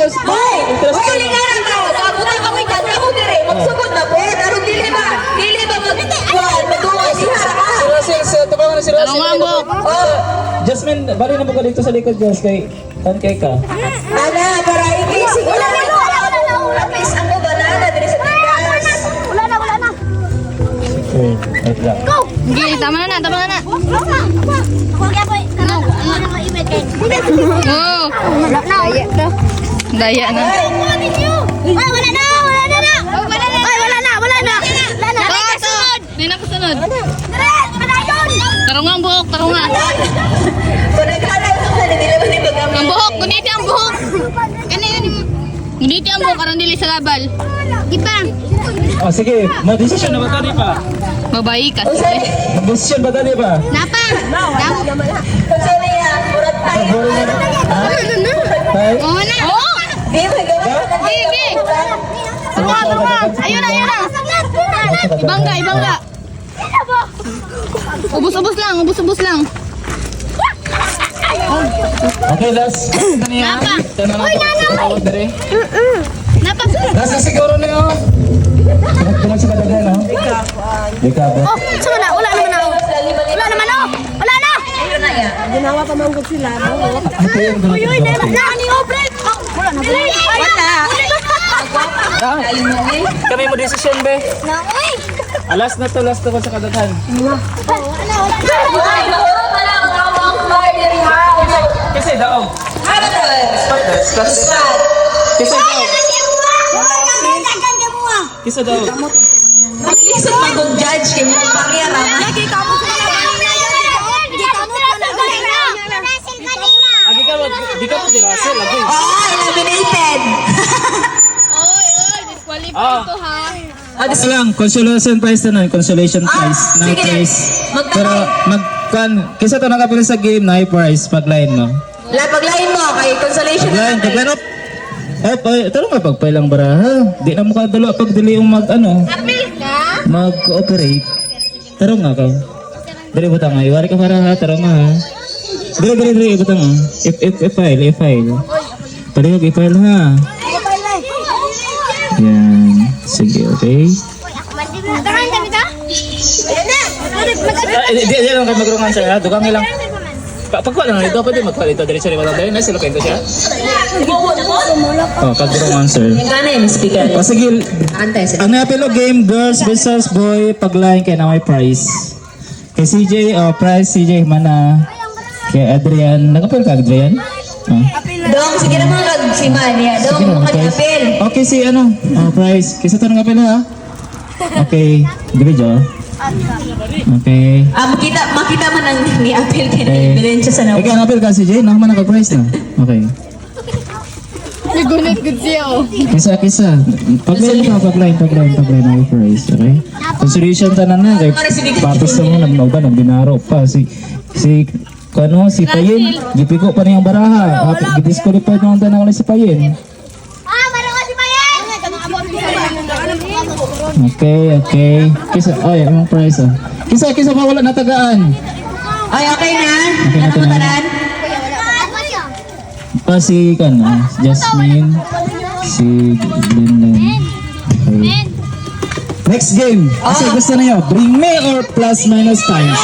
interest. Interest. Hoy, lingaran ka. Kabutan kami ako dire. Magsugod na po. Aron dili ba? Dili ba magduwa siya? Tukaw na si Rosie. Tarong Jasmine, bali na mo ka dito sa likod, guys. Kay ka. Ana, para i-basic. Wala na. Please, ang banana dire sa tigas. Wala na. Okay, wait lang. Sige, tama na. Ako kaya po. Ano na ma-email kay. Oh, Wala na. daya na. Ay, wala na. Sunod! Di na kasunod. Padayon. Tarungang buhok, tarungan. Kung naghalay ko na dili ba ni paggamit. Ang buhok, guniti ang buhok. Guniti ang buhok, karang dili sa labal. Ipang. Oh, sige. Mag-decision na ba tani pa? Babae ka. Mag-decision ba tani pa? Napang. Kasi niya, murat tayo. Hey? Oo na. Oo! Di ba gamit? Sige. Tarungan. Ayun na. Ibangga. Ubus-ubus lang. Okay, last. Napa. Uy, nana! Napa. Last na siguro na yun. Tunag sa kadaghan, no? Di ka ba? Oh, sama na. Wala naman ako. Wala na. Ayun na yan. Ginawa pa manggod sila, no? Ito yung tunag sa kadaghan. Nani obre. Wala na. Kami mo decision, be. Uy. Last na to sa kadaghan. Kasi daog. Kisa daog. Mag-listen man kung judge kay mga pangyara. Agi ka, di ka po dirasa, lagi. Eliminated. Disqualify to ha. Ito lang, consolation prize na nun, consolation prize. Na sige. prize. Pero kisa to nakapila sa game, na prize pag-line mo. Paglain mo kay consolation. Pag-line up. Taro nga pagpailang baraha. Di na mo kadalo pag dili yung mag-cooperate. Taro nga ka. Dali butang nga. Iwari ka para ha. Taro nga ha. Dali butang nga. I-file. Palihog i-file ha. Yan. Sige, okay. Di lang kayo magrungan siya ha. Dugang ilang. Pagkuha lang ito, pwede magkuha ito. Dali siya rin walang dahil. Nasa lukin ko siya. Paggrungan sir. Yung gana yung speaker. Sige, Antay sila. ang napilo game, girls versus boy, pag-line kay na may prize. Kay CJ, prize CJ mana. Kay Adrian, nagapil ka Adrian? Dong, sige naman kag-siman niya. Dong, makag-apel. Okay, si prize. Kisa ito nagapil ha? Okay, dividyo. Okay. Makita man ang ni-apel kay Okay. ebidensya sa nawa. Ikaw, napil ka CJ, nakaman naka-prize na. Okay. Nagunit ko siya oh. Kisa. Pag-line ka, pag-line na may prize. Okay? Consolation tanan na. Kay papis na mo, nagbinaro pa. Si Payin, gipiko pa niyang baraha. Gidisqualified naman tayo na si Payin. Okay. Kisa, yung prize ah. Kisa pa wala natagaan. Ay, okay na? Okay na Ano to mo na. tanan? Si Jasmine, si Linlin. Okay. Next game. Kasi gusto niyo, bring me or plus minus times.